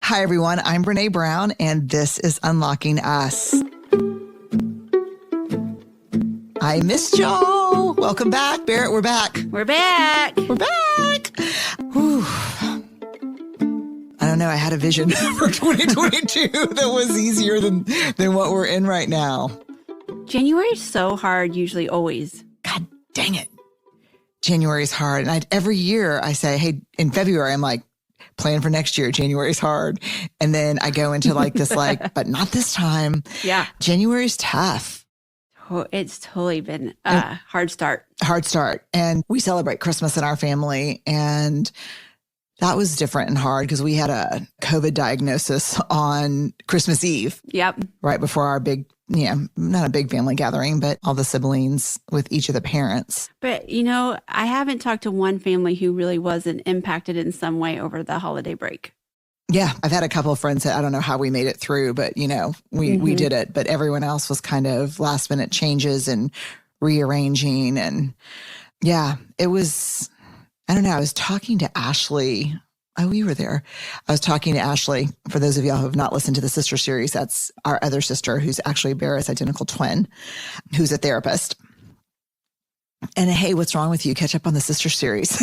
Hi, everyone. I'm Brene Brown, and this is Unlocking Us. I missed y'all. Welcome back. Barrett, we're back. We're back. We're back. Whew. I don't know. I had a vision for 2022 that was easier than what we're in right now. January is so hard, usually, always. God dang it. January is hard. And every year I say, hey, in February, I'm like, plan for next year. January's hard. And then I go into like this, but not this time. Yeah. January's tough. Oh, it's totally been a hard start. Hard start. And we celebrate Christmas in our family. And that was different and hard because we had a COVID diagnosis on Christmas Eve. Yep. Right before our big, not a big family gathering, but all the siblings with each of the parents. But, I haven't talked to one family who really wasn't impacted in some way over the holiday break. Yeah. I've had a couple of friends that I don't know how we made it through, but, we did it. But everyone else was kind of last minute changes and rearranging. And yeah, it was, I don't know. I was talking to Ashley. Oh, you were there. I was talking to Ashley. For those of y'all who have not listened to the sister series, that's our other sister who's actually Barrett's identical twin, who's a therapist. And hey, what's wrong with you? Catch up on the sister series.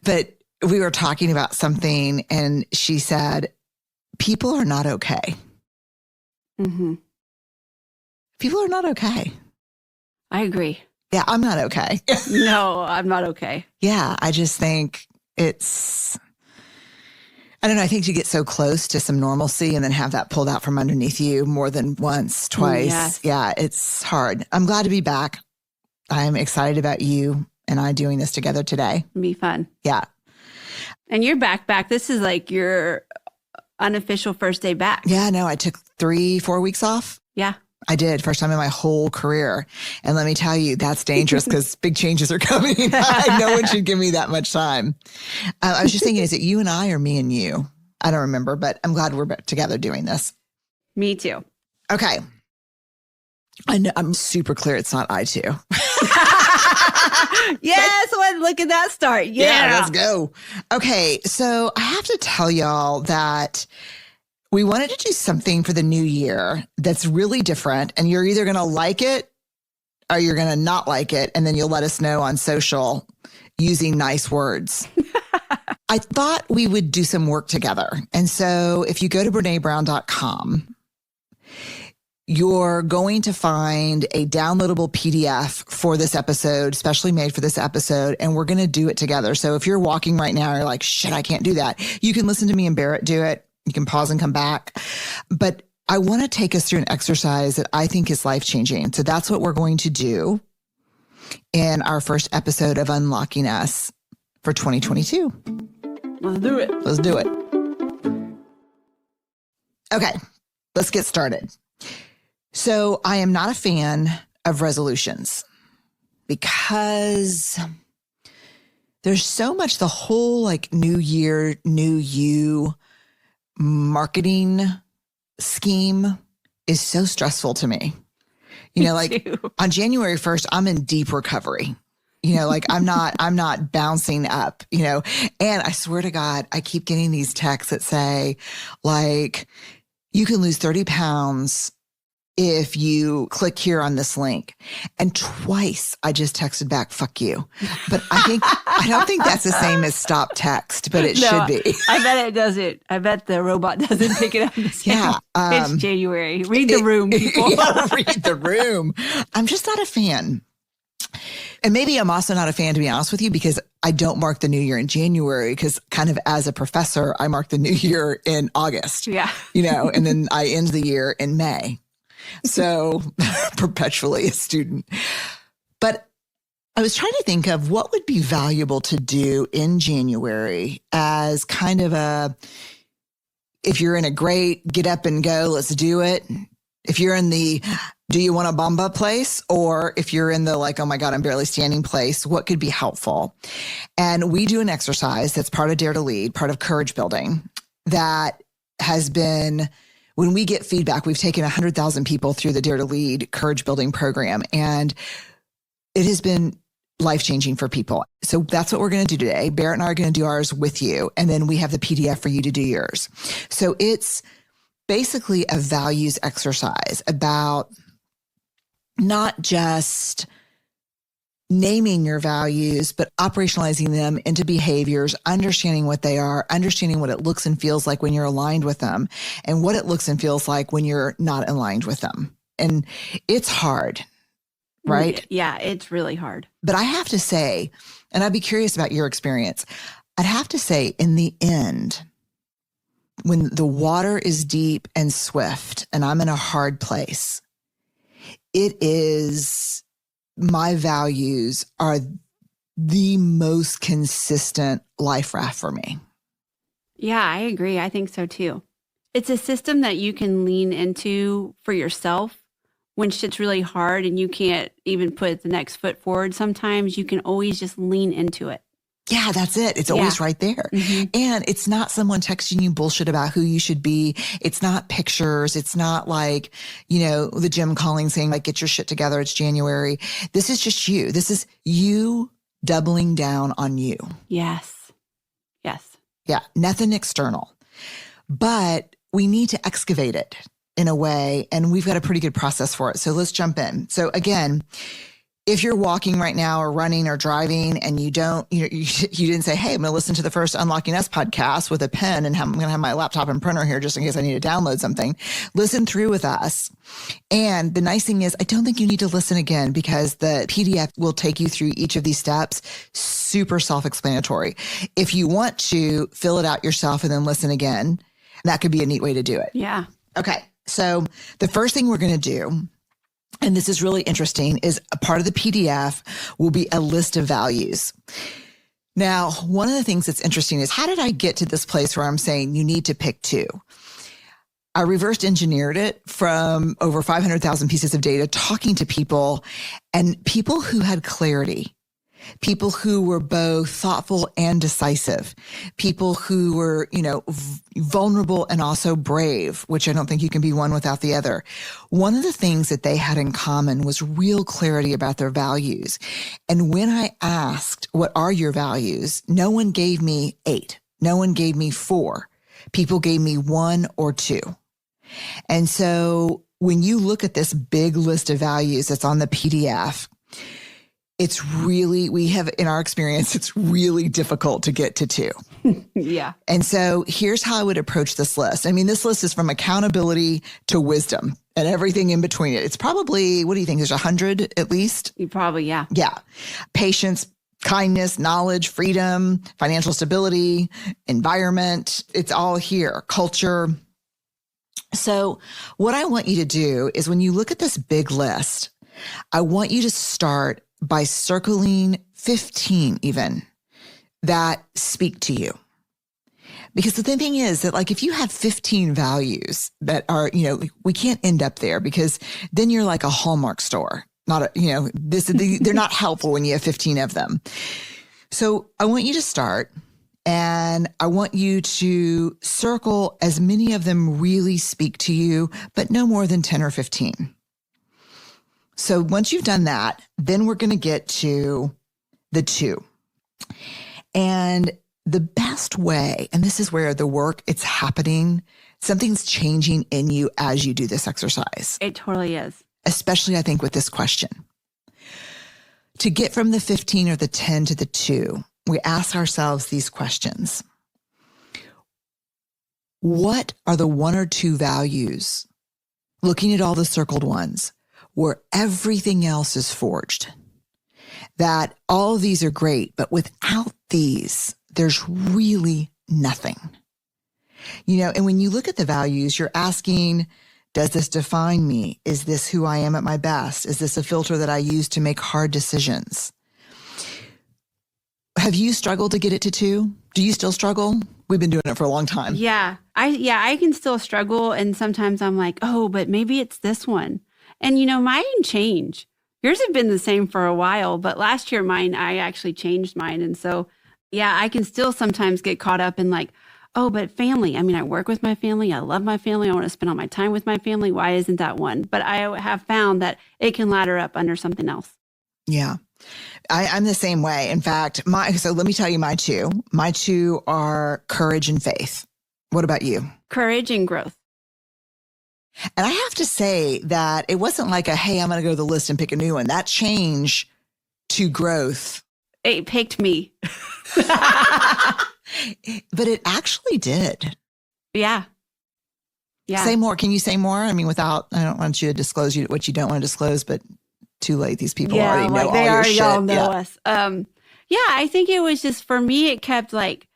But we were talking about something and she said, people are not okay. Mm-hmm. People are not okay. I agree. Yeah, I'm not okay. No, I'm not okay. Yeah, I just think I don't know. I think you get so close to some normalcy and then have that pulled out from underneath you more than once, twice. Yes. Yeah, it's hard. I'm glad to be back. I'm excited about you and I doing this together today. It'll be fun. Yeah. And you're back. This is like your unofficial first day back. Yeah, no, I took 3-4 weeks off. Yeah. I did. First time in my whole career. And let me tell you, that's dangerous because big changes are coming. No one should give me that much time. I was just thinking, is it you and I or me and you? I don't remember, but I'm glad we're back together doing this. Me too. Okay. I know I'm super clear. It's not I too. Yes. Look at that start. Yeah. Let's go. Okay. So I have to tell y'all that we wanted to do something for the new year that's really different. And you're either going to like it or you're going to not like it. And then you'll let us know on social using nice words. I thought we would do some work together. And so if you go to BreneBrown.com, you're going to find a downloadable PDF for this episode, specially made for this episode. And we're going to do it together. So if you're walking right now, you're like, shit, I can't do that. You can listen to me and Barrett do it. You can pause and come back. But I want to take us through an exercise that I think is life-changing. So that's what we're going to do in our first episode of Unlocking Us for 2022. Let's do it. Let's do it. Okay, let's get started. So I am not a fan of resolutions because there's so much, the whole new year, new you marketing scheme is so stressful to me. On January 1st, I'm in deep recovery. I'm not bouncing up, and I swear to God, I keep getting these texts that say you can lose 30 pounds if you click here on this link. And twice I just texted back, fuck you. But I don't think that's the same as stop text, but it should be. I bet it doesn't. I bet the robot doesn't pick it up the same. Yeah. It's January. Read the room, people. Yeah, read the room. I'm just not a fan. And maybe I'm also not a fan, to be honest with you, because I don't mark the new year in January because kind of as a professor, I mark the new year in August. Yeah. And then I end the year in May. So perpetually a student. But I was trying to think of what would be valuable to do in January as kind of if you're in a great get up and go, let's do it. If you're in the do you want a Bamba place? Or if you're in the oh my God, I'm barely standing place, what could be helpful? And we do an exercise that's part of Dare to Lead, part of courage building that has been, when we get feedback, we've taken 100,000 people through the Dare to Lead courage building program. And it has been life-changing for people. So that's what we're going to do today. Barrett and I are going to do ours with you. And then we have the PDF for you to do yours. So it's basically a values exercise about not just naming your values, but operationalizing them into behaviors, understanding what they are, understanding what it looks and feels like when you're aligned with them, and what it looks and feels like when you're not aligned with them. And it's hard, right? Yeah, it's really hard. But I have to say, and I'd be curious about your experience, I'd have to say in the end, when the water is deep and swift and I'm in a hard place, it is, my values are the most consistent life raft for me. Yeah, I agree. I think so too. It's a system that you can lean into for yourself when shit's really hard and you can't even put the next foot forward. Sometimes you can always just lean into it. Yeah, that's it. It's always right there. Mm-hmm. And it's not someone texting you bullshit about who you should be. It's not pictures. It's not like, the gym calling saying like, get your shit together. It's January. This is just you. This is you doubling down on you. Yes. Yeah. Nothing external, but we need to excavate it in a way. And we've got a pretty good process for it. So let's jump in. So again, if you're walking right now or running or driving and you didn't say, hey, I'm going to listen to the first Unlocking Us podcast with a pen and I'm going to have my laptop and printer here just in case I need to download something, listen through with us. And the nice thing is I don't think you need to listen again because the PDF will take you through each of these steps. Super self-explanatory. If you want to fill it out yourself and then listen again, that could be a neat way to do it. Yeah. Okay. So the first thing we're going to do, and this is really interesting, is a part of the PDF will be a list of values. Now, one of the things that's interesting is how did I get to this place where I'm saying you need to pick two? I reversed engineered it from over 500,000 pieces of data, talking to people and people who had clarity, people who were both thoughtful and decisive, people who were, vulnerable and also brave, which I don't think you can be one without the other. One of the things that they had in common was real clarity about their values. And when I asked, what are your values? No one gave me 8. No one gave me 4. People gave me 1 or 2. And so when you look at this big list of values that's on the PDF, it's really, in our experience, it's really difficult to get to 2. Yeah. And so here's how I would approach this list. I mean, this list is from accountability to wisdom and everything in between it. It's probably, what do you think? There's 100 at least? Probably, yeah. Yeah. Patience, kindness, knowledge, freedom, financial stability, environment. It's all here. Culture. So what I want you to do is when you look at this big list, I want you to start by circling 15 even that speak to you. Because the thing is that if you have 15 values that are, we can't end up there because then you're like a Hallmark store. They're not helpful when you have 15 of them. So I want you to start and I want you to circle as many of them really speak to you, but no more than 10 or 15. So once you've done that, then we're going to get to the 2. And the best way, and this is where the work, it's happening, something's changing in you as you do this exercise. It totally is. Especially, I think, with this question. To get from the 15 or the 10 to the 2, we ask ourselves these questions. What are the 1 or 2 values, looking at all the circled ones, where everything else is forged? That all of these are great, but without these, there's really nothing. And when you look at the values, you're asking, does this define me? Is this who I am at my best? Is this a filter that I use to make hard decisions? Have you struggled to get it to 2? Do you still struggle? We've been doing it for a long time. Yeah. I can still struggle. And sometimes I'm like, oh, but maybe it's this one. And, mine change. Yours have been the same for a while, but last year I actually changed mine. And so, yeah, I can still sometimes get caught up in oh, but family. I mean, I work with my family. I love my family. I want to spend all my time with my family. Why isn't that one? But I have found that it can ladder up under something else. Yeah. I'm the same way. In fact, so let me tell you my two. My two are courage and faith. What about you? Courage and growth. And I have to say that it wasn't like hey, I'm going to go to the list and pick a new one. That change to growth. It picked me. But it actually did. Yeah. Yeah. Say more. Can you say more? I mean, I don't want you to disclose what you don't want to disclose, but too late. These people already know all your shit. All know us. I think it was just, for me, it kept like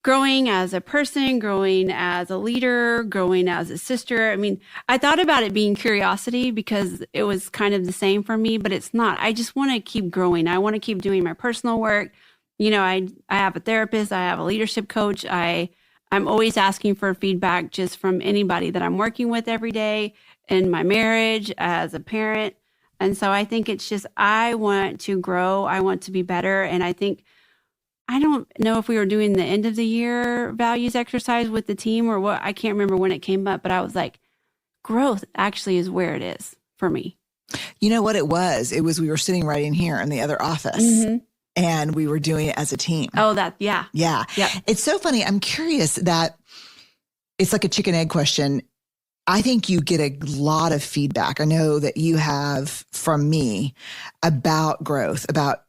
growing as a person, growing as a leader, growing as a sister. I mean, I thought about it being curiosity because it was kind of the same for me, but it's not. I just want to keep growing. I want to keep doing my personal work. You know, I have a therapist. I have a leadership coach. I'm always asking for feedback just from anybody that I'm working with every day in my marriage, as a parent. And so I think it's just, I want to grow. I want to be better. And I don't know if we were doing the end of the year values exercise with the team or what. I can't remember when it came up, but I was like, growth actually is where it is for me. You know what it was? We were sitting right in here in the other office. Mm-hmm. And we were doing it as a team. Oh, yeah. Yeah. Yep. It's so funny. I'm curious that it's like a chicken egg question. I think you get a lot of feedback. I know that you have from me about growth, got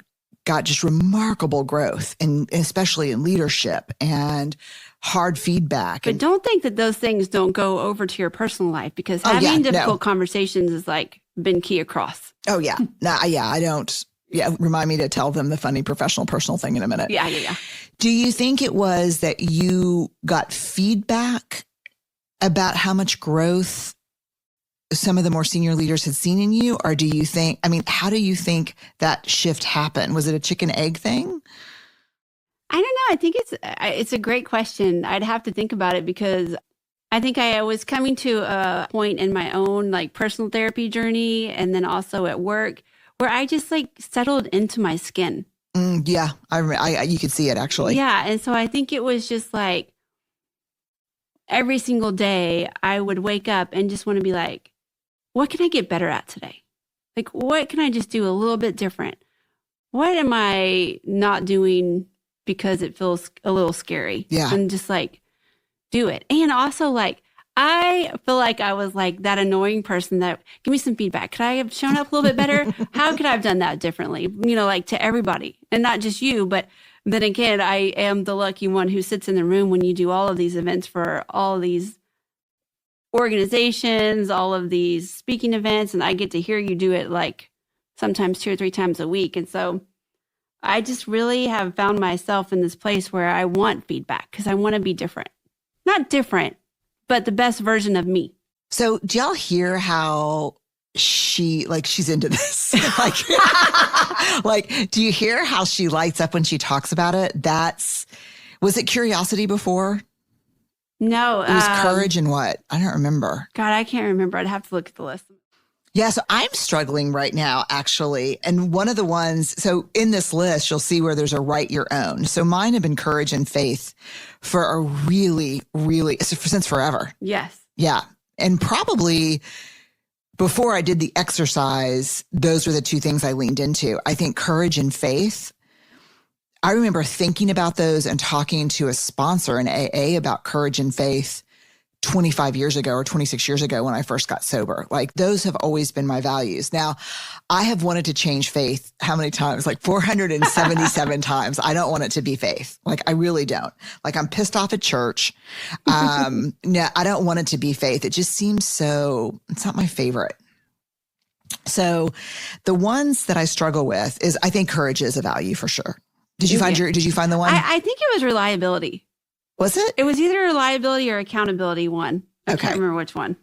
just remarkable growth, and especially in leadership and hard feedback. But don't think that those things don't go over to your personal life, because having difficult conversations is like been key across. Oh, yeah. I don't. Yeah, remind me to tell them the funny professional personal thing in a minute. Yeah. Do you think it was that you got feedback about how much growth some of the more senior leaders had seen in you? Or do you think, how do you think that shift happened? Was it a chicken egg thing? I don't know. I think it's a great question. I'd have to think about it, because I think I was coming to a point in my own like personal therapy journey, and then also at work, where I just like settled into my skin. Yeah, you could see it actually. Yeah, and so I think it was just like every single day I would wake up and just want to be like, what can I get better at today? Like, what can I just do a little bit different? What am I not doing because it feels a little scary? Yeah. And just like do it. And also like, I feel like I was like that annoying person that, give me some feedback. Could I have shown up a little bit better? How could I have done that differently? Like to everybody, and not just you, but then again, I am the lucky one who sits in the room when you do all of these events for all of these organizations, all of these speaking events, and I get to hear you do it like sometimes 2 or 3 times a week. And so I just really have found myself in this place where I want feedback, because I want to be different. Not different, but the best version of me. So do y'all hear how she's into this? Like, do you hear how she lights up when she talks about it? Was it curiosity before? No. It was courage and what? I don't remember. God, I can't remember. I'd have to look at the list. Yeah, so I'm struggling right now, actually. And one of the ones, so in this list, you'll see where there's a write your own. So mine have been courage and faith for a really, really, since forever. Yes. Yeah. And probably before I did the exercise, those were the two things I leaned into. I think courage and faith. I remember thinking about those and talking to a sponsor in AA about courage and faith 25 years ago or 26 years ago when I first got sober. Like, those have always been my values. Now, I have wanted to change faith how many times? Like 477 times. I don't want it to be faith. Like, I really don't. Like, I'm pissed off at church. No, I don't want it to be faith. It just seems it's not my favorite. So the ones that I struggle with is, I think courage is a value for sure. Did you find the one? I think it was reliability. Was it? It was either reliability or accountability one. I can't remember which one.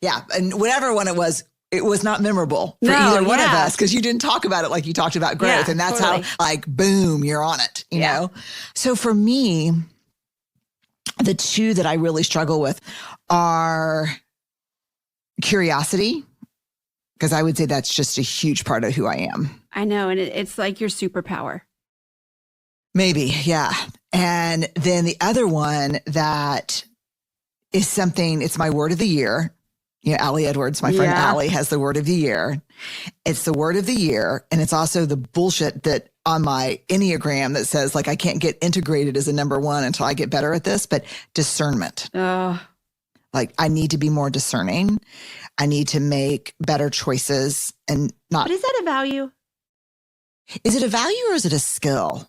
Yeah. And whatever one it was not memorable for either one of us, because you didn't talk about it like you talked about growth. And that's totally how, like, boom, you're on it, you know? So for me, the two that I really struggle with are curiosity, because I would say that's just a huge part of who I am. I know. And it's like your superpower. Maybe. Yeah. And then the other one that is something, it's my word of the year. You know, Allie Edwards, my friend Allie, has the word of the year. It's the word of the year. And it's also the bullshit that on my Enneagram that says, like, I can't get integrated as a number one until I get better at this, but discernment. Like, I need to be more discerning. I need to make better choices and not. But is that a value? Is it a value or is it a skill?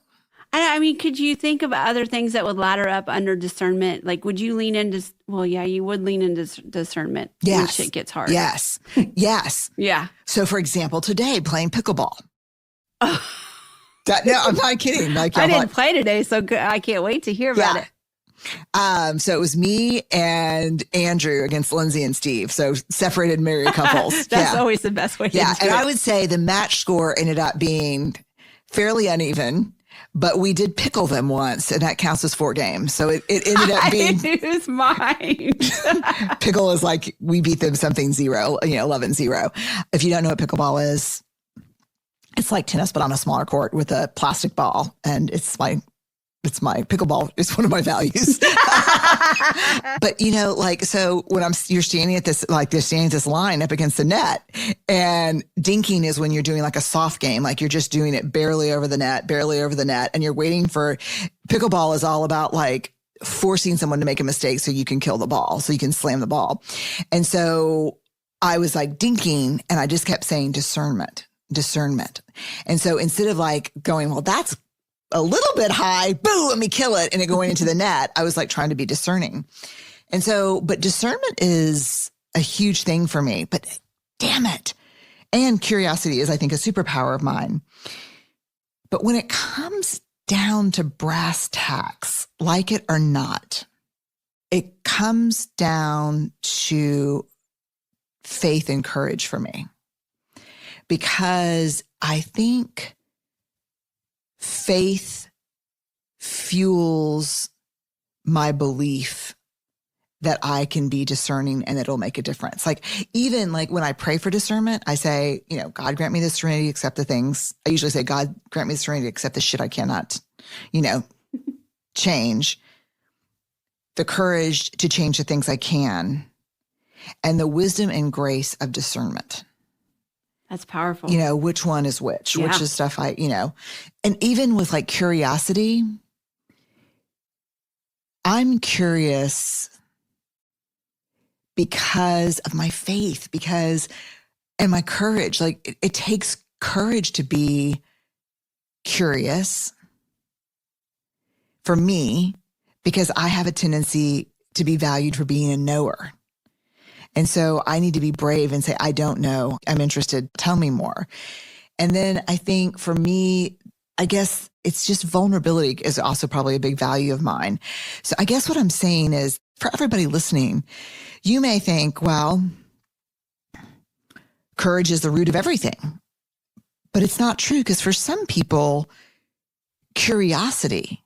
I mean, could you think of other things that would ladder up under discernment? Like, would you lean into, well, yeah, you would lean into discernment when shit gets hard. Yes. Yes. Yeah. So, for example, today, playing pickleball. No, I'm not kidding. Like, I didn't play today, so I can't wait to hear about it. So it was me and Andrew against Lindsay and Steve. So separated married couples. That's always the best way to do it. And I would say the match score ended up being fairly uneven. But we did pickle them once, and that counts as 4 games. So it ended up being. It was mine. Pickle is like we beat them something 0, 11-0. If you don't know what pickleball is, it's like tennis, but on a smaller court with a plastic ball. And it's my pickleball is one of my values. But so when you're standing at this, like they're standing at this line up against the net, and dinking is when you're doing like a soft game, like you're just doing it barely over the net, and you're waiting for. Pickleball is all about like forcing someone to make a mistake so you can kill the ball, so you can slam the ball. And so I was like dinking, and I just kept saying discernment. And so instead of like going, well, that's a little bit high, boo, let me kill it, and it going into the net, I was like trying to be discerning. And so, but discernment is a huge thing for me, but damn it. And curiosity is, I think, a superpower of mine. But when it comes down to brass tacks, like it or not, it comes down to faith and courage for me. Because I think faith fuels my belief that I can be discerning and it'll make a difference. Like, even like when I pray for discernment, I say, God grant me the serenity, accept the things. I usually say, God grant me the serenity, accept the shit I cannot, change. The courage to change the things I can. And the wisdom and grace of discernment. That's powerful. Which one is which is stuff and even with like curiosity, I'm curious because of my faith, and my courage. Like it takes courage to be curious for me, because I have a tendency to be valued for being a knower. And so I need to be brave and say, I don't know. I'm interested. Tell me more. And then I think for me, I guess it's just vulnerability is also probably a big value of mine. So I guess what I'm saying is, for everybody listening, you may think, well, courage is the root of everything. But it's not true, because for some people, curiosity,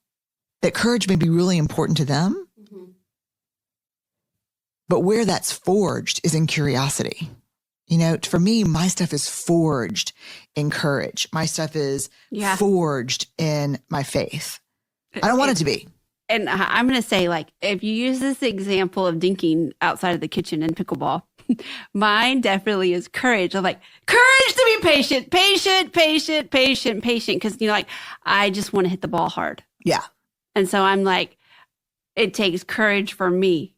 that courage may be really important to them. But where that's forged is in curiosity. For me, my stuff is forged in courage. My stuff is forged in my faith. I don't want it to be. And I'm going to say, like, if you use this example of dinking outside of the kitchen in pickleball, mine definitely is courage. I'm like, courage to be patient. Because, I just want to hit the ball hard. Yeah. And so I'm like, it takes courage for me.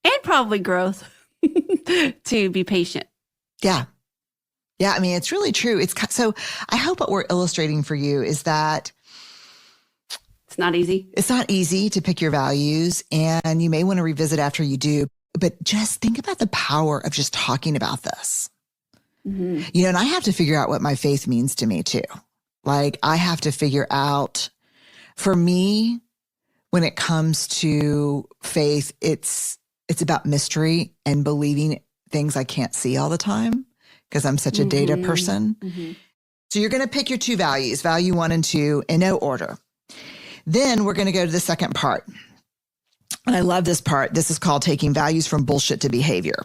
And probably growth to be patient. Yeah. Yeah. I mean, it's really true. So I hope what we're illustrating for you is that it's not easy. It's not easy to pick your values, and you may want to revisit after you do, but just think about the power of just talking about this. Mm-hmm. And I have to figure out what my faith means to me too. Like, I have to figure out, for me, when it comes to faith, it's about mystery and believing things I can't see all the time, because I'm such a data person. Mm-hmm. So you're going to pick your 2 values, value 1 and 2, in no order. Then we're going to go to the second part. And I love this part. This is called taking values from bullshit to behavior.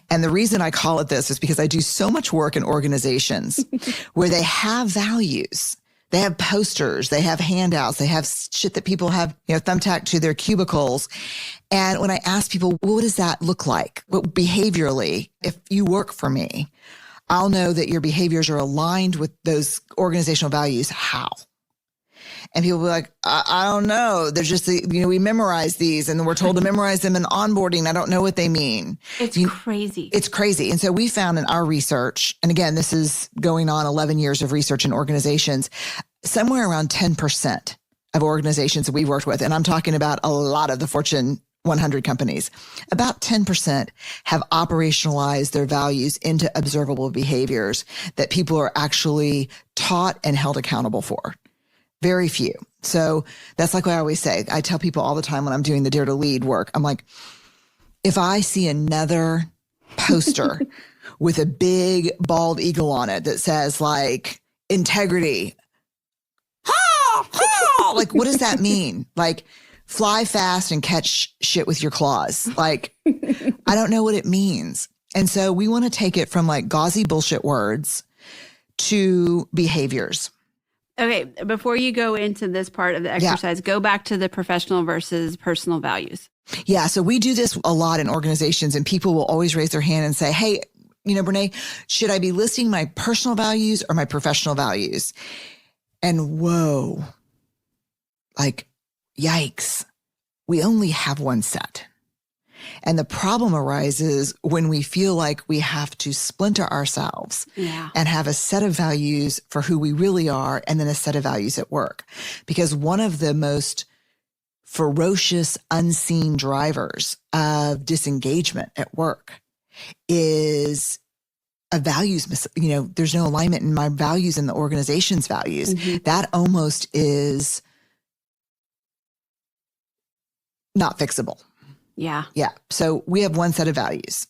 And the reason I call it this is because I do so much work in organizations where they have values, They have posters, they have handouts, they have shit that people have, thumbtacked to their cubicles. And when I ask people, well, what does that look like? What behaviorally, if you work for me, I'll know that your behaviors are aligned with those organizational values. How? And people will be like, I don't know. They're just, we memorize these and we're told to memorize them in onboarding. I don't know what they mean. It's crazy. It's crazy. And so we found in our research, and again, this is going on 11 years of research in organizations, somewhere around 10% of organizations that we've worked with, and I'm talking about a lot of the Fortune 100 companies, about 10% have operationalized their values into observable behaviors that people are actually taught and held accountable for. Very few. So that's like what I always say. I tell people all the time when I'm doing the Dare to Lead work, I'm like, if I see another poster with a big bald eagle on it that says like integrity, like, what does that mean? Like, fly fast and catch shit with your claws. Like, I don't know what it means. And so we want to take it from like gauzy bullshit words to behaviors. Okay, before you go into this part of the exercise, go back to the professional versus personal values. Yeah, so we do this a lot in organizations, and people will always raise their hand and say, hey, Brene, should I be listing my personal values or my professional values? And whoa, like, yikes, we only have one set. And the problem arises when we feel like we have to splinter ourselves and have a set of values for who we really are and then a set of values at work. Because one of the most ferocious, unseen drivers of disengagement at work is a values, there's no alignment in my values and the organization's values. Mm-hmm. That almost is not fixable. Yeah. Yeah. So we have one set of values.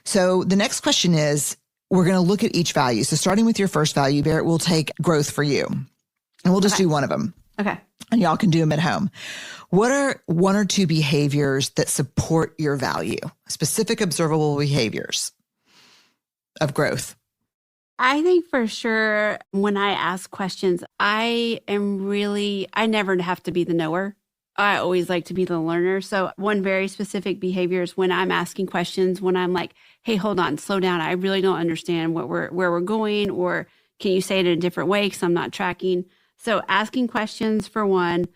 So the next question is, we're going to look at each value. So starting with your first value, Barrett, we'll take growth for you. And we'll just do one of them. Okay. And y'all can do them at home. What are one or two behaviors that support your value? Specific observable behaviors of growth. I think for sure when I ask questions, I never have to be the knower. I always like to be the learner. So one very specific behavior is when I'm asking questions, when I'm like, hey, hold on, slow down. I really don't understand where we're going, or can you say it in a different way because I'm not tracking. So asking questions for one.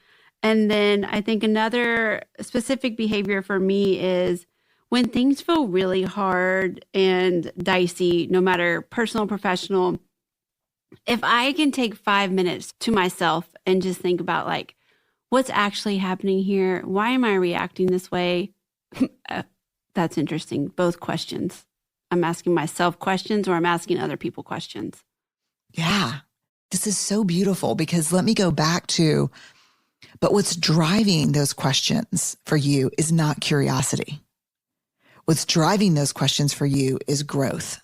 And then I think another specific behavior for me is when things feel really hard and dicey, no matter personal, professional, if I can take 5 minutes to myself and just think about like, what's actually happening here? Why am I reacting this way? That's interesting. Both questions. I'm asking myself questions or I'm asking other people questions. Yeah. This is so beautiful because let me go back to, but what's driving those questions for you is not curiosity. What's driving those questions for you is growth.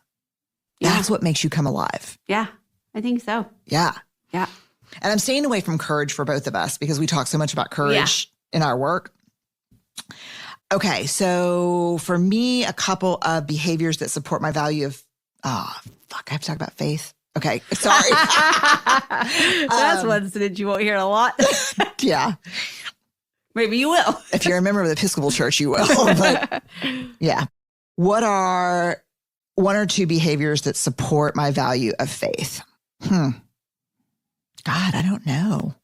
That's what makes you come alive. Yeah, I think so. Yeah. Yeah. And I'm staying away from courage for both of us because we talk so much about courage in our work. Okay. So for me, a couple of behaviors that support my value of, I have to talk about faith. Okay. Sorry. That's one that you won't hear a lot. Yeah. Maybe you will. If you're a member of the Episcopal Church, you will. But yeah. What are one or two behaviors that support my value of faith? God, I don't know.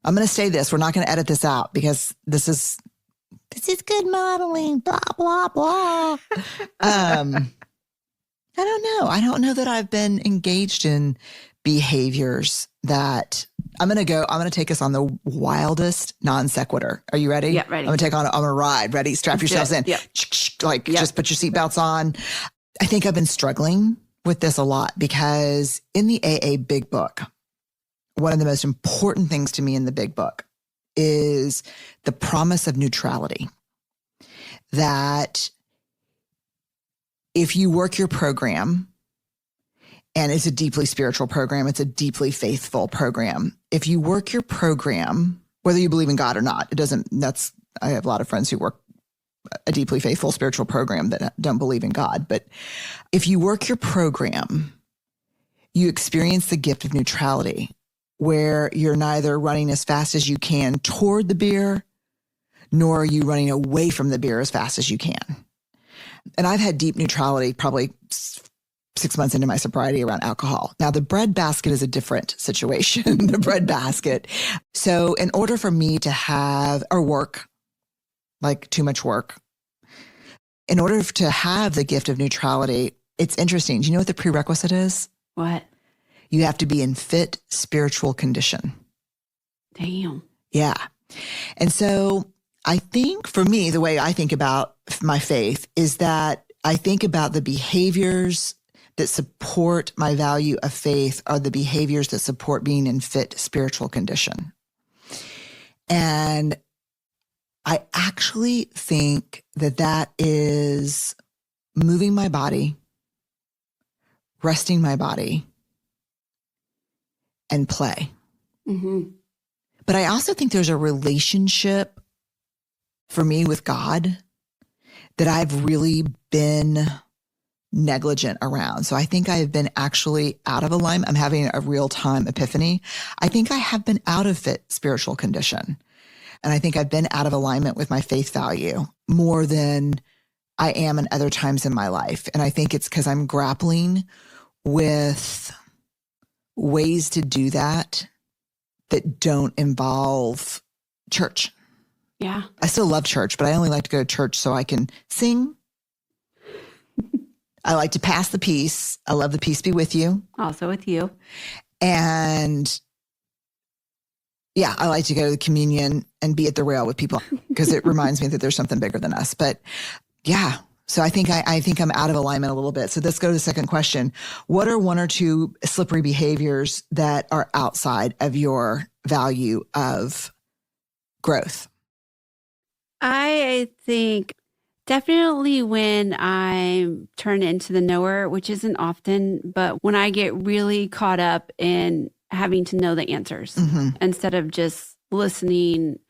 I'm going to say this. We're not going to edit this out because this is good modeling, blah, blah, blah. I don't know. I don't know that I've been engaged in behaviors that I'm going to take us on the wildest non sequitur. Are you ready? Yeah, ready. I'm going to take on a ride. Ready? Strap yourselves in. Yep. Just put your seatbelts on. I think I've been struggling with this a lot because in the AA Big Book, one of the most important things to me in the Big Book is the promise of neutrality. That if you work your program, and it's a deeply spiritual program, it's a deeply faithful program. If you work your program, whether you believe in God or not, I have a lot of friends who work a deeply faithful spiritual program that don't believe in God. But if you work your program, you experience the gift of neutrality. where you're neither running as fast as you can toward the beer, nor are you running away from the beer as fast as you can. And I've had deep neutrality probably 6 months into my sobriety around alcohol. Now, the bread basket is a different situation, the bread basket. So in order for me to have, or work, like too much work, in order to have the gift of neutrality, it's interesting. Do you know what the prerequisite is? What? You have to be in fit spiritual condition. Damn. Yeah. And so I think for me, the way I think about my faith is that I think about the behaviors that support my value of faith are the behaviors that support being in fit spiritual condition. And I actually think that is moving my body, resting my body, and play. Mm-hmm. But I also think there's a relationship for me with God that I've really been negligent around. So I think I have been actually out of alignment. I'm having a real time epiphany. I think I have been out of fit spiritual condition. And I think I've been out of alignment with my faith value more than I am in other times in my life. And I think it's because I'm grappling with ways to do that don't involve church. Yeah. I still love church, but I only like to go to church so I can sing. I like to pass the peace. I love the peace be with you. Also with you. And yeah, I like to go to the communion and be at the rail with people because it reminds me that there's something bigger than us. But yeah, so I think I'm out of alignment a little bit. So let's go to the second question. What are one or two slippery behaviors that are outside of your value of growth? I think definitely when I turn into the knower, which isn't often, but when I get really caught up in having to know the answers instead of just listening,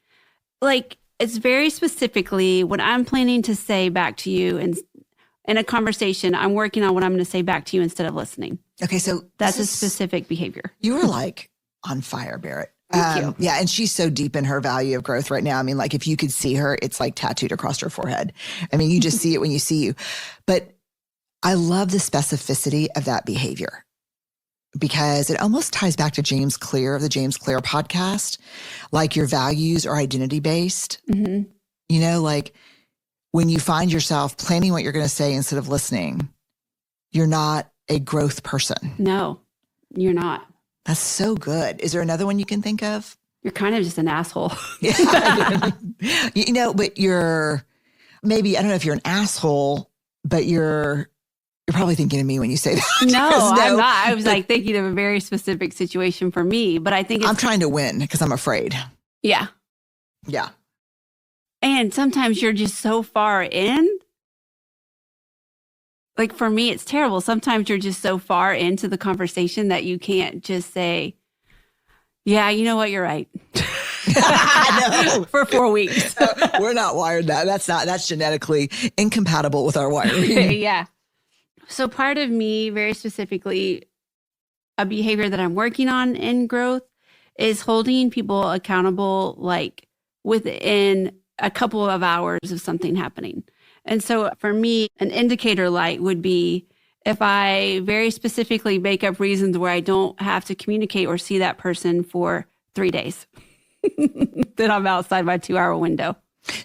like it's very specifically what I'm planning to say back to you in a conversation, I'm working on what I'm going to say back to you instead of listening. Okay. So that's a specific behavior. You are like on fire, Barrett. Thank you. Yeah. And she's so deep in her value of growth right now. I mean, like if you could see her, it's like tattooed across her forehead. I mean, you just see it when you see you. But I love the specificity of that behavior because it almost ties back to James Clear of the James Clear podcast. Like your values are identity based. Mm-hmm. You know, like when you find yourself planning what you're going to say instead of listening, you're not a growth person. No, you're not. That's so good. Is there another one you can think of? You're kind of just an asshole. Yeah. You know, but you're maybe, I don't know if you're an asshole, but you're probably thinking of me when you say that. No, I'm not. I was like thinking of a very specific situation for me, but I think I'm trying to win because I'm afraid. Yeah. Yeah. And sometimes you're just so far in. Like for me, it's terrible. Sometimes you're just so far into the conversation that you can't just say, yeah, you know what? You're right. I know. For 4 weeks. We're not wired that. That's genetically incompatible with our wiring. Yeah. So part of me, very specifically, a behavior that I'm working on in growth is holding people accountable, like within a couple of hours of something happening. And so for me, an indicator light would be if I very specifically make up reasons where I don't have to communicate or see that person for 3 days, then I'm outside my 2-hour window.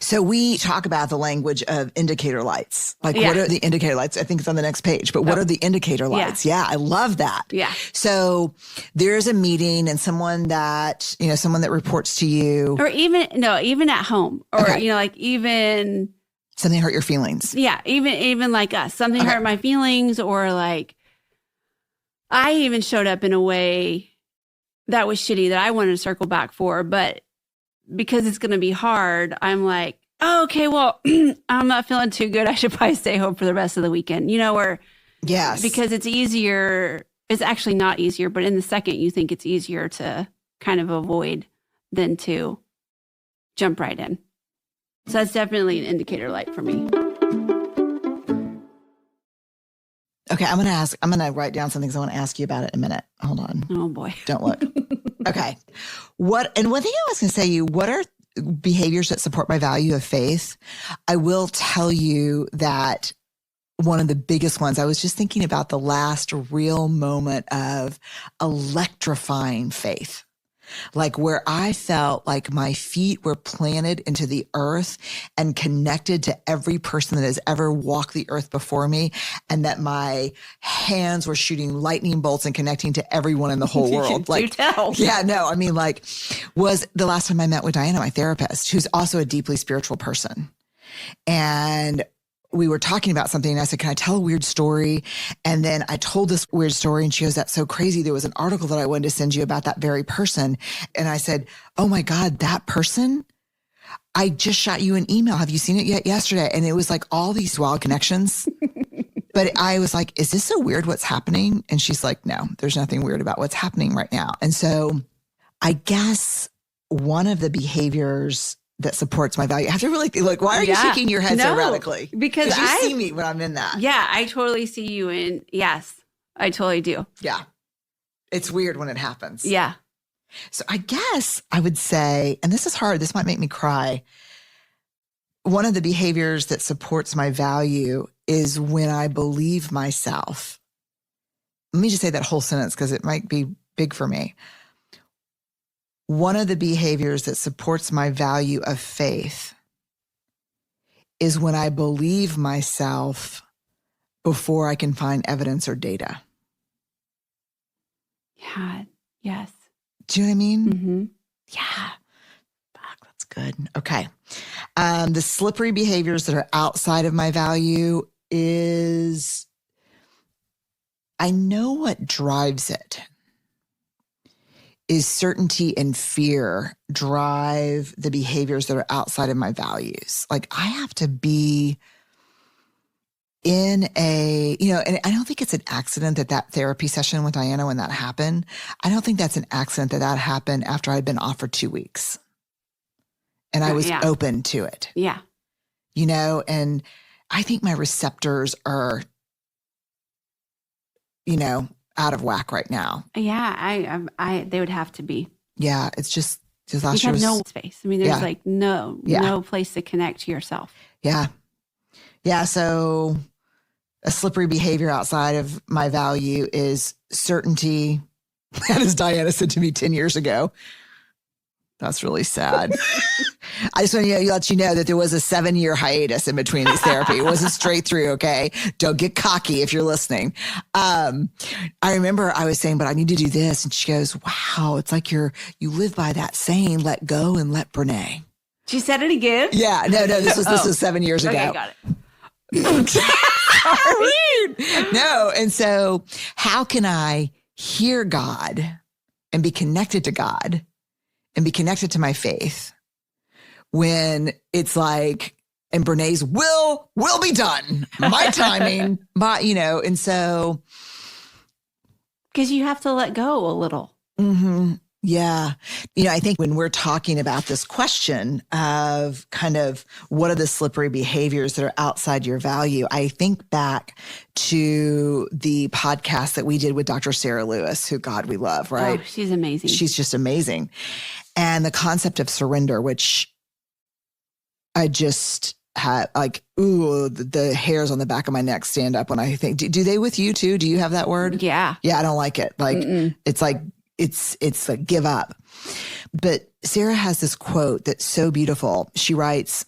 So we talk about the language of indicator lights. Like what are the indicator lights? I think it's on the next page, but what are the indicator lights? Yeah, I love that. Yeah. So there's a meeting and someone that reports to you. Or even at home or, like even... Something hurt your feelings. Yeah, even like us. Something hurt my feelings or like I even showed up in a way that was shitty that I wanted to circle back for. But because it's going to be hard, I'm like, oh, okay, well, I'm not feeling too good. I should probably stay home for the rest of the weekend, or yes, because it's easier. It's actually not easier, but in the second you think it's easier to kind of avoid than to jump right in. So that's definitely an indicator light for me. Okay, I'm going to write down some things I want to ask you about it in a minute. Hold on. Oh boy. Don't look. Okay. And one thing I was going to say to you, what are behaviors that support my value of faith? I will tell you that one of the biggest ones, I was just thinking about the last real moment of electrifying faith, like where I felt like my feet were planted into the earth and connected to every person that has ever walked the earth before me, and that my hands were shooting lightning bolts and connecting to everyone in the whole world. Do tell. Yeah, no, I mean, like, was the last time I met with Diana, my therapist, who's also a deeply spiritual person. And we were talking about something, and I said, can I tell a weird story? And then I told this weird story, and she goes, that's so crazy. There was an article that I wanted to send you about that very person. And I said, oh my God, that person, I just shot you an email. Have you seen it yet? Yesterday? And it was like all these wild connections. But I was like, is this so weird what's happening? And she's like, no, there's nothing weird about what's happening right now. And so I guess one of the behaviors that supports my value. I have to really think, like, why are you shaking your head so radically? Because you see me when I'm in that. Yeah, I totally see you in. Yes, I totally do. Yeah. It's weird when it happens. Yeah. So I guess I would say, and this is hard, this might make me cry. One of the behaviors that supports my value is when I believe myself. Let me just say that whole sentence because it might be big for me. One of the behaviors that supports my value of faith is when I believe myself before I can find evidence or data. Yeah. Yes. Do you know what I mean? Mm-hmm. Yeah. Fuck, that's good. Okay. The slippery behaviors that are outside of my value is I know what drives it. Is certainty and fear drive the behaviors that are outside of my values. Like I have to be in a, and I don't think it's an accident that therapy session with Diana, when that happened, I don't think that's an accident that happened after I'd been off for 2 weeks. And I was open to it. Yeah. And I think my receptors are, out of whack right now. Yeah, they would have to be. Yeah, it's just last you year have no space. I mean, there's no place to connect to yourself. Yeah. Yeah, so a slippery behavior outside of my value is certainty. That as Diana said to me 10 years ago. That's really sad. I just want to let you know that there was a 7-year hiatus in between these therapy. It wasn't straight through, okay? Don't get cocky if you're listening. I remember I was saying, but I need to do this. And she goes, wow, it's like you live by that saying, let go and let Brene. She said it again? Yeah, no, this was 7 years ago. Okay, got it. Sorry. No, and so how can I hear God and be connected to God and be connected to my faith when it's like, and Brene's will be done. My timing, and so. Because you have to let go a little. Mm-hmm. Yeah. I think when we're talking about this question of kind of what are the slippery behaviors that are outside your value, I think back to the podcast that we did with Dr. Sarah Lewis, who God we love, right? Oh, she's amazing. She's just amazing. And the concept of surrender, which I just had the hairs on the back of my neck stand up when I think, do they with you too? Do you have that word? Yeah. Yeah. I don't like it. Like, it's like, it's like give up. But Sarah has this quote that's so beautiful. She writes,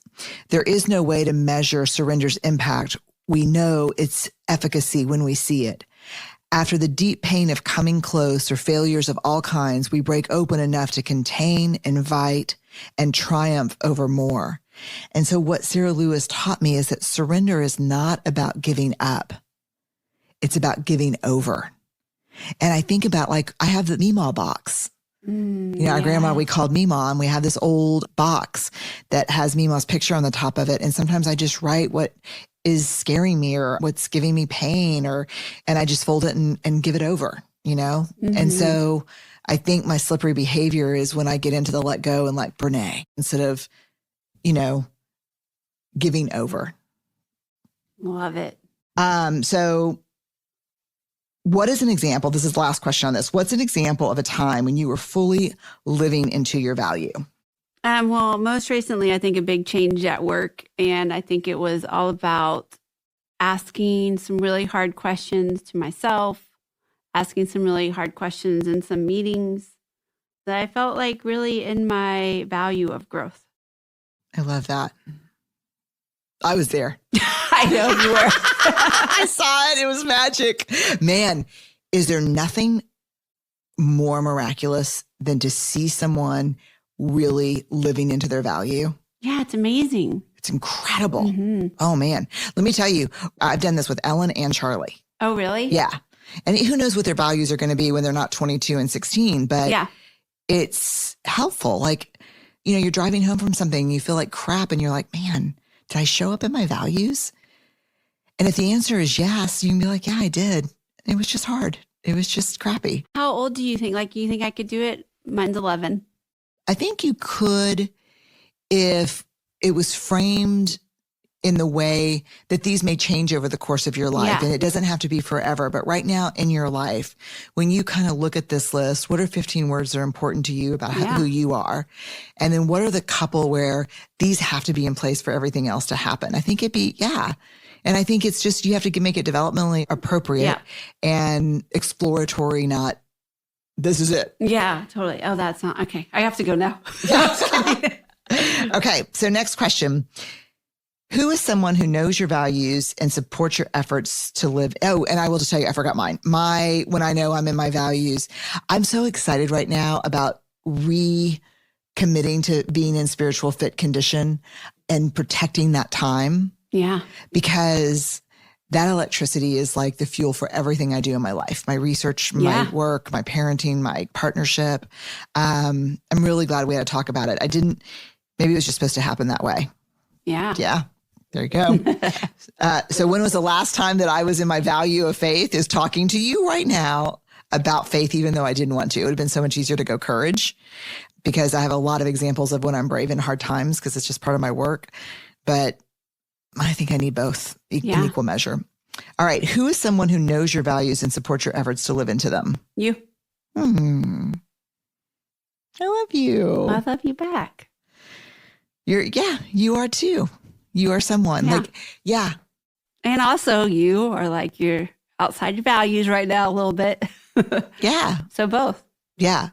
there is no way to measure surrender's impact. We know its efficacy when we see it. After the deep pain of coming close or failures of all kinds, we break open enough to contain, invite, and triumph over more. And so what Sarah Lewis taught me is that surrender is not about giving up. It's about giving over. And I think about, I have the Meemaw box. Our grandma, we called Meemaw, and we have this old box that has Meemaw's picture on the top of it. And sometimes I just write what is scaring me or what's giving me pain, and I just fold it and give it over, Mm-hmm. And so I think my slippery behavior is when I get into the let go and like Brene instead of, giving over. Love it. So What is an example? This is the last question on this. What's an example of a time when you were fully living into your value? Well, most recently, I think a big change at work. And I think it was all about asking some really hard questions to myself, asking some really hard questions in some meetings that I felt like really in my value of growth. I love that. I was there. I know you were. I saw it. It was magic. Man, is there nothing more miraculous than to see someone really living into their value? Yeah, it's amazing. It's incredible. Mm-hmm. Oh, man. Let me tell you, I've done this with Ellen and Charlie. Oh, really? Yeah. And who knows what their values are going to be when they're not 22 and 16, but Yeah. it's helpful. Like, you're driving home from something, you feel like crap, and you're like, man, did I show up in my values? And if the answer is yes, you can be like, yeah, I did. It was just hard. It was just crappy. How old do you think? Like, you think I could do it? Mine's 11. I think you could if it was framed in the way that these may change over the course of your life. Yeah. And it doesn't have to be forever. But right now in your life, when you kind of look at this list, what are 15 words that are important to you about who you are? And then what are the couple where these have to be in place for everything else to happen? I think it'd be, And I think it's just, you have to make it developmentally appropriate and exploratory, not this is it. Yeah, totally. Oh, that's not, okay. I have to go now. Okay. So next question. Who is someone who knows your values and supports your efforts to live? Oh, and I will just tell you, I forgot mine. When I know I'm in my values, I'm so excited right now about recommitting to being in spiritual fit condition and protecting that time. Yeah. Because that electricity is like the fuel for everything I do in my life, my research, my work, my parenting, my partnership. I'm really glad we had to talk about it. Maybe it was just supposed to happen that way. Yeah. Yeah. There you go. So when was the last time that I was in my value of faith? Is talking to you right now about faith, even though I didn't want to. It would have been so much easier to go courage, because I have a lot of examples of when I'm brave in hard times, because it's just part of my work. But I think I need both in equal measure. All right. Who is someone who knows your values and supports your efforts to live into them? You. I love you. I love you back. You are too. You are someone And also you are like, you're outside your values right now a little bit. Yeah. So both. Yeah.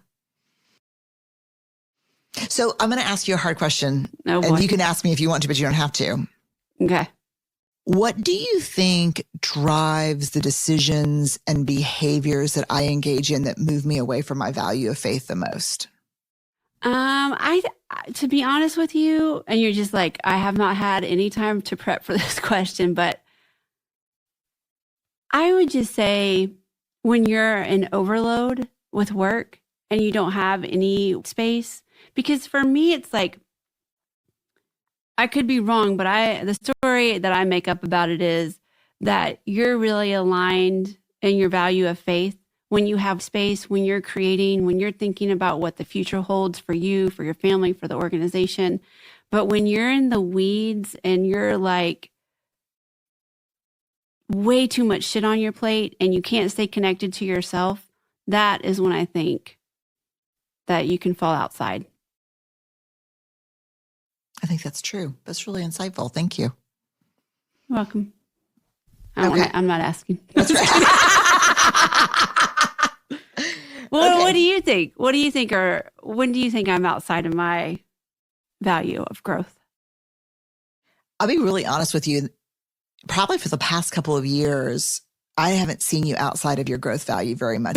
So I'm going to ask you a hard question. Oh, boy. And you can ask me if you want to, but you don't have to. Okay. What do you think drives the decisions and behaviors that I engage in that move me away from my value of faith the most? To be honest with you, and you're just like, I have not had any time to prep for this question, but I would just say when you're in overload with work and you don't have any space, because for me, it's like, I could be wrong, but the story that I make up about it is that you're really aligned in your value of faith when you have space, when you're creating, when you're thinking about what the future holds for you, for your family, for the organization. But when you're in the weeds and you're like way too much shit on your plate and you can't stay connected to yourself, that is when I think that you can fall outside. I think that's true. That's really insightful. Thank you. You're welcome. Okay. I'm not asking. That's right. Well, Okay. What do you think? What do you think, or when do you think I'm outside of my value of growth? I'll be really honest with you. Probably for the past couple of years, I haven't seen you outside of your growth value very much.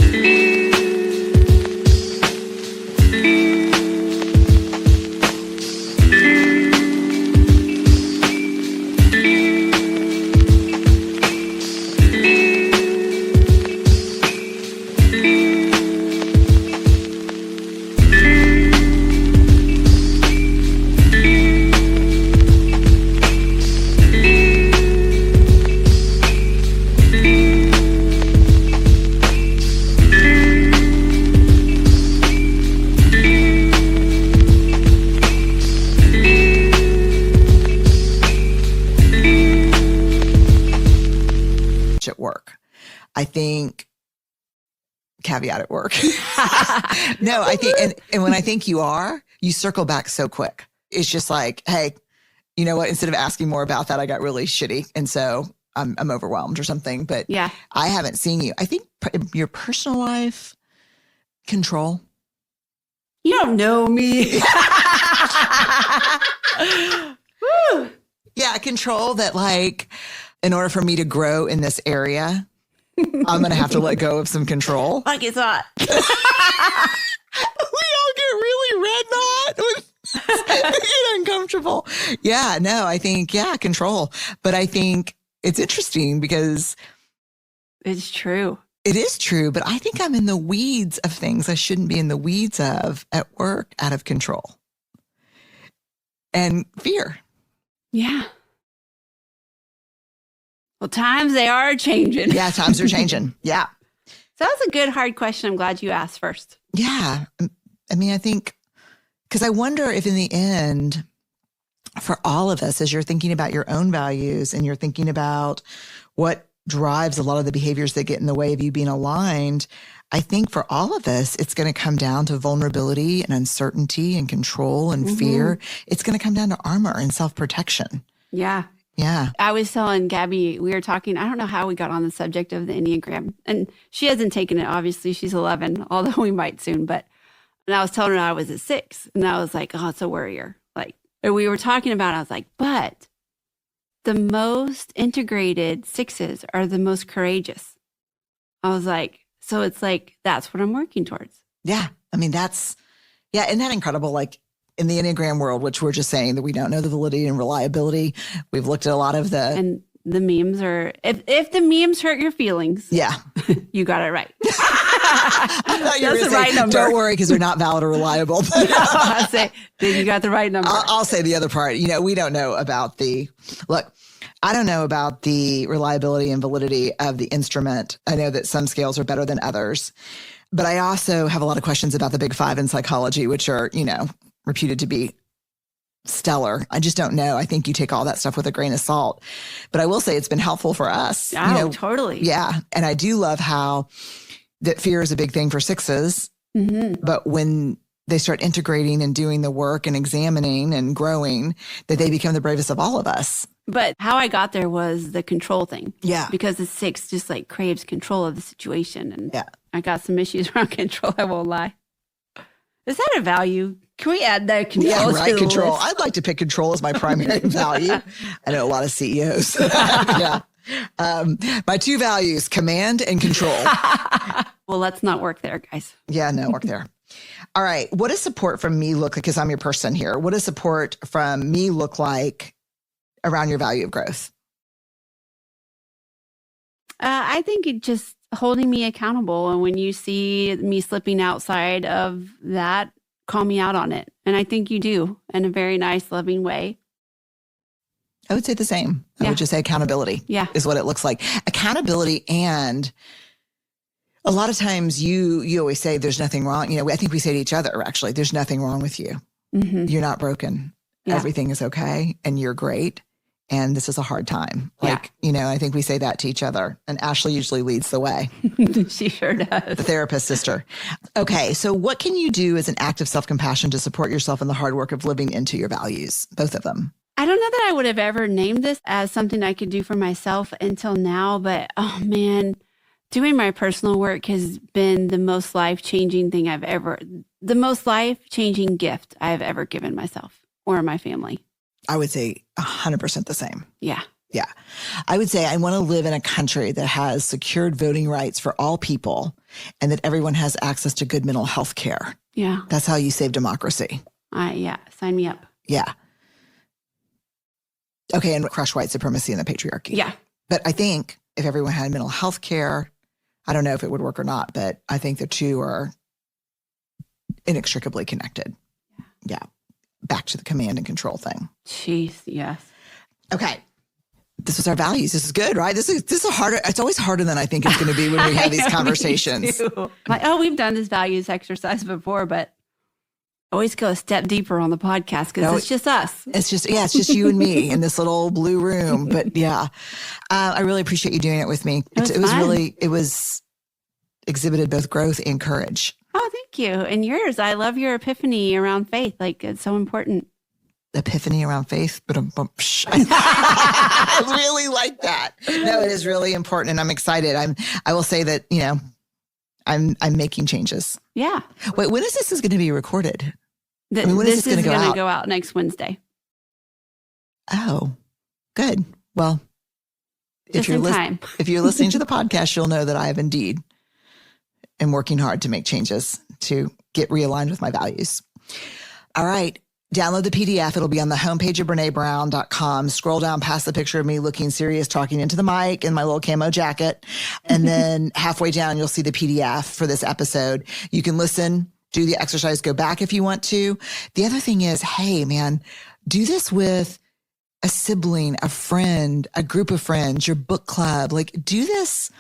At work. I think caveat at work. No, I think, and when I think you are, you circle back so quick. It's just like, hey, you know what? Instead of asking more about that, I got really shitty. And so I'm overwhelmed or something. But Yeah. I haven't seen you. I think your personal life, control. You don't know me. Woo. Yeah, control that, like, in order for me to grow in this area, I'm going to have to let go of some control. Like it's hot. We all get really red hot. We get uncomfortable. Yeah, no, I think, control. But I think it's interesting because It's true. it is true, but I think I'm in the weeds of things I shouldn't be in the weeds of at work, out of control. And fear. Yeah. Well, times they are changing. Yeah, times are changing. Yeah. So that was a good, hard question. I'm glad you asked first. Yeah. I mean, I think, because I wonder if in the end, for all of us, as you're thinking about your own values and you're thinking about what drives a lot of the behaviors that get in the way of you being aligned, I think for all of us, it's going to come down to vulnerability and uncertainty and control and fear. It's going to come down to armor and self-protection. Yeah. Yeah. I was telling Gabby, we were talking, I don't know how we got on the subject of the Enneagram. And she hasn't taken it, obviously. She's 11, although we might soon. And I was telling her I was a 6. And I was like, oh, it's a worrier. Like, and we were talking about it. I was like, but the most integrated 6s are the most courageous. I was like, so it's like, that's what I'm working towards. Yeah. I mean, isn't that incredible? Like, in the Enneagram world, which we're just saying that we don't know the validity and reliability. We've looked at a lot of And the memes are, if the memes hurt your feelings, yeah, you got it right. I thought you were That's the gonna say, right number. don't worry, because they're not valid or reliable. I say, then you got the right number. I'll say the other part. You know, we don't know about I don't know about the reliability and validity of the instrument. I know that some scales are better than others, but I also have a lot of questions about the big 5 in psychology, which are, reputed to be stellar. I just don't know. I think you take all that stuff with a grain of salt. But I will say it's been helpful for us. Oh, totally. Yeah. And I do love how that fear is a big thing for 6s. Mm-hmm. But when they start integrating and doing the work and examining and growing, that they become the bravest of all of us. But how I got there was the control thing. Yeah. Because the 6 just like craves control of the situation. And Yeah. I got some issues around control. I won't lie. Is that a value? Can we add that control? Yeah, right. To the Control. list? I'd like to pick control as my primary value. I know a lot of CEOs. Yeah. My 2 values, command and control. Well, let's not work there, guys. Yeah, no, work there. All right. What does support from me look like? Because I'm your person here. What does support from me look like around your value of growth? I think it just holding me accountable. And when you see me slipping outside of that, call me out on it. And I think you do in a very nice, loving way. I would say the same. I Yeah. would just say accountability is what it looks like. Accountability, and a lot of times you always say there's nothing wrong. I think we say to each other, actually, there's nothing wrong with you. Mm-hmm. You're not broken. Yeah. Everything is okay. And you're great. And this is a hard time. I think we say that to each other. And Ashley usually leads the way. She sure does. The therapist sister. Okay. So what can you do as an act of self-compassion to support yourself in the hard work of living into your values? Both of them. I don't know that I would have ever named this as something I could do for myself until now, but oh man, doing my personal work has been the most life-changing gift I've ever given myself or my family. I would say 100% the same. Yeah. Yeah. I would say I want to live in a country that has secured voting rights for all people and that everyone has access to good mental health care. Yeah. That's how you save democracy. Sign me up. Yeah. Okay. And crush white supremacy and the patriarchy. Yeah. But I think if everyone had mental health care, I don't know if it would work or not, but I think the two are inextricably connected. Yeah. Back to the command and control thing. Jeez, yes. Okay. This was our values. This is good, right? This is harder. It's always harder than I think it's going to be when we have these conversations. Like, we've done this values exercise before, but always go a step deeper on the podcast because it's just us. It's just you and me in this little blue room. But yeah, I really appreciate you doing it with me. It was exhibited both growth and courage. Oh, thank you. And yours, I love your epiphany around faith. Like, it's so important. Epiphany around faith, but I really like that. No, it is really important, and I'm excited. I will say that, I'm making changes. Yeah. Wait, when is this going to be recorded? When is this going to go out next Wednesday. Oh, good. Well, if you're listening to the podcast, you'll know that I have indeed am working hard to make changes to get realigned with my values. All right. Download the PDF. It'll be on the homepage of BreneBrown.com. Scroll down past the picture of me looking serious, talking into the mic in my little camo jacket. And then halfway down, you'll see the PDF for this episode. You can listen, do the exercise, go back if you want to. The other thing is, hey, man, do this with a sibling, a friend, a group of friends, your book club. Like, do this.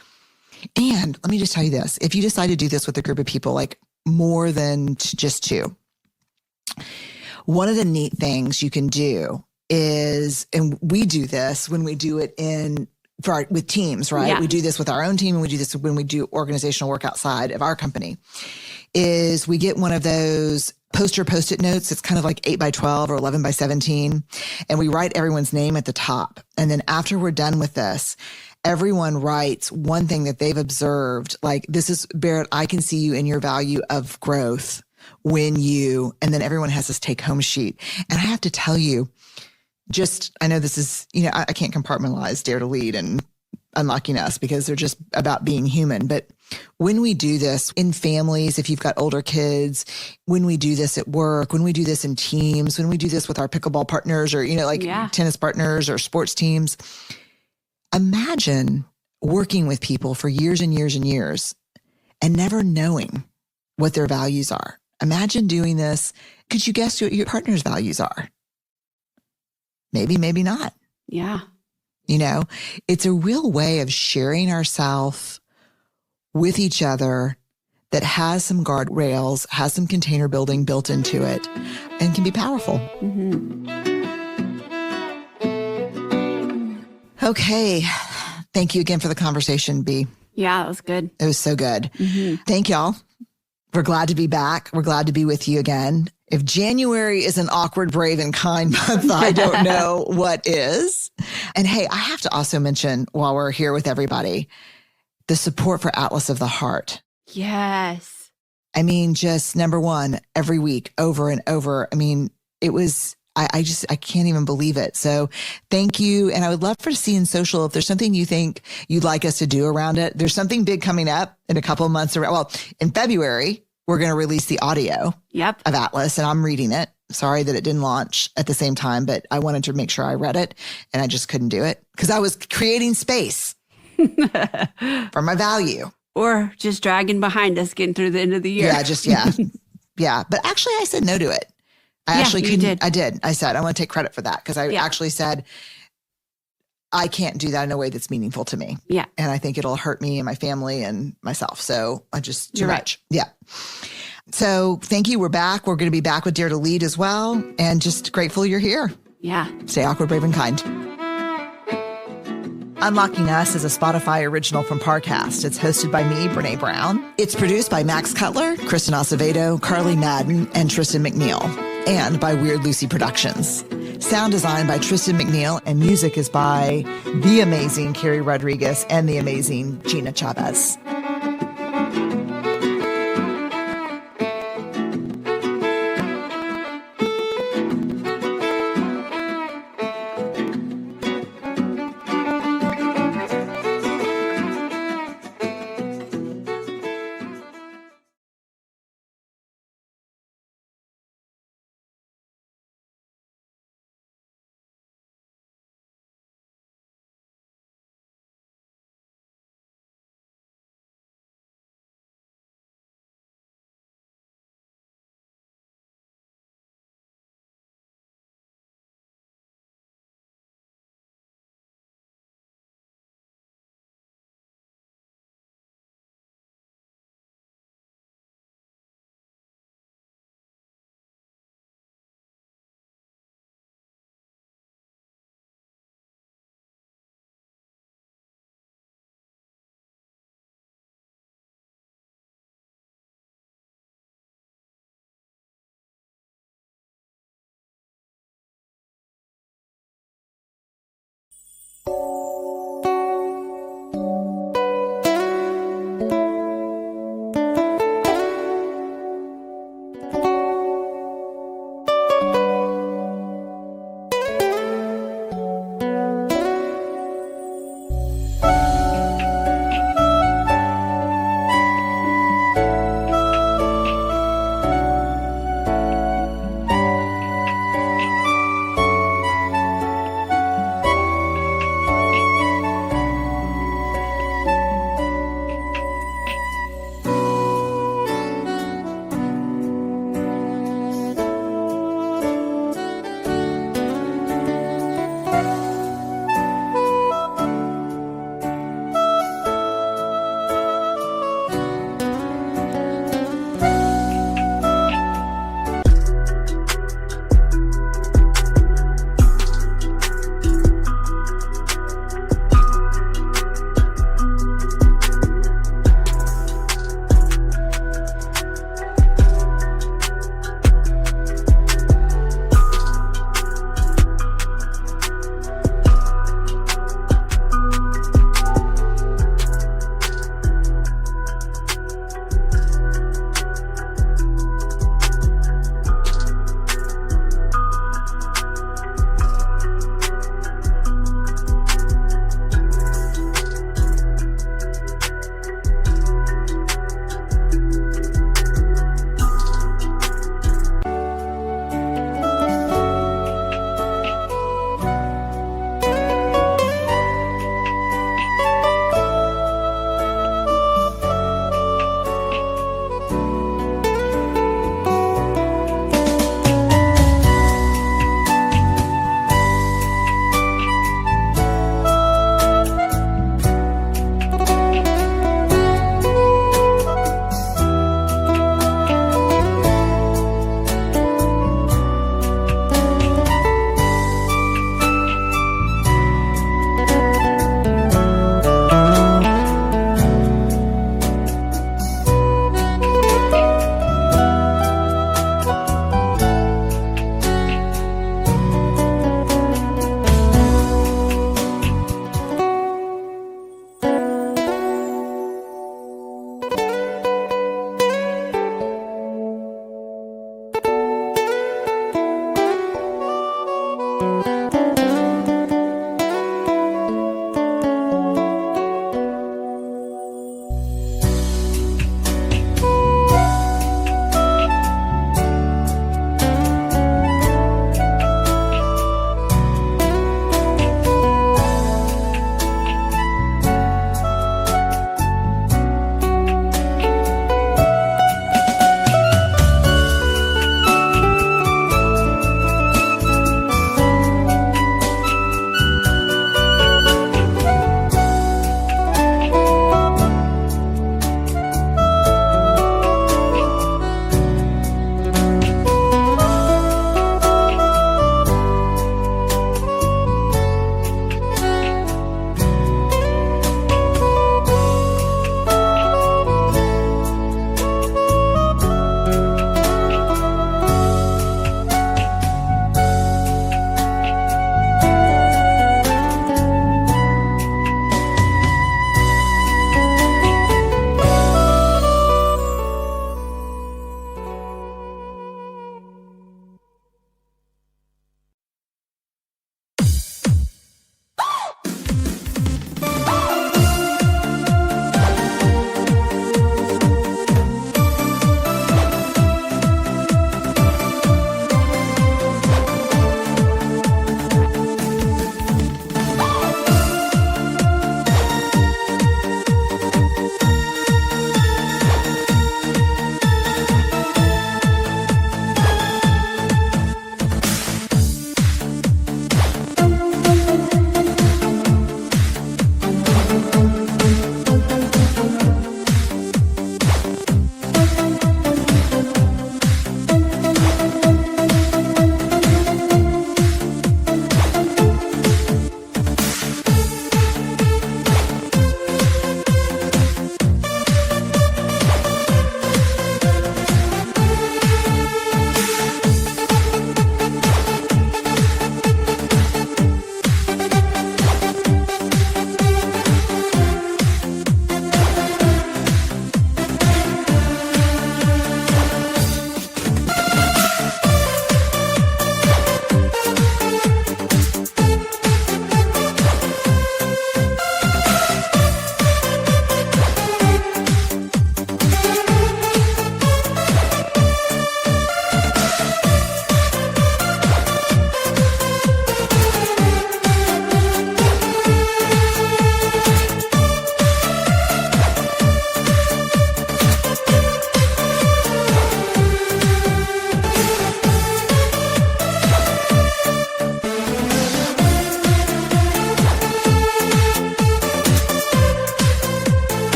And let me just tell you this. If you decide to do this with a group of people, like more than just two, one of the neat things you can do is, and we do this when we do it with teams, right? Yeah. We do this with our own team, and we do this when we do organizational work outside of our company, is we get one of those post-it notes. It's kind of like 8 by 12 or 11 by 17. And we write everyone's name at the top. And then after we're done with this, everyone writes one thing that they've observed. Like, this is, Barrett, I can see you in your value of growth when you, and then everyone has this take home sheet. And I have to tell you, I know this is, I can't compartmentalize Dare to Lead and Unlocking Us because they're just about being human. But when we do this in families, if you've got older kids, when we do this at work, when we do this in teams, when we do this with our pickleball partners or, tennis partners or sports teams, imagine working with people for years and years and years and never knowing what their values are. Imagine doing this. Could you guess what your partner's values are? Maybe, maybe not. Yeah. It's a real way of sharing ourselves with each other that has some guardrails, has some container building built into it, and can be powerful. Mm-hmm. Okay. Thank you again for the conversation, B. Yeah, it was good. It was so good. Mm-hmm. Thank y'all. We're glad to be back. We're glad to be with you again. If January is an awkward, brave, and kind month, I don't know what is. And hey, I have to also mention while we're here with everybody, the support for Atlas of the Heart. Yes. I mean, just number one, every week, over and over. I mean, it was, I can't even believe it. So thank you. And I would love to see in social, if there's something you think you'd like us to do around it. There's something big coming up in a couple of months. Well, in February, we're going to release the audio of Atlas, and I'm reading it. Sorry that it didn't launch at the same time, but I wanted to make sure I read it, and I just couldn't do it because I was creating space for my value. Or just dragging behind us getting through the end of the year. Yeah. But actually, I said no to it. I did. I did. I said, I want to take credit for that because I actually said, I can't do that in a way that's meaningful to me. Yeah. And I think it'll hurt me and my family and myself. So I just, too much. Right. Yeah. So thank you. We're back. We're going to be back with Dare to Lead as well. And just grateful you're here. Yeah. Stay awkward, brave, and kind. Unlocking Us is a Spotify original from Parcast. It's hosted by me, Brene Brown. It's produced by Max Cutler, Kristen Acevedo, Carly Madden, and Tristan McNeil, and by Weird Lucy Productions. Sound design by Tristan McNeil, and music is by the amazing Carrie Rodriguez and the amazing Gina Chavez.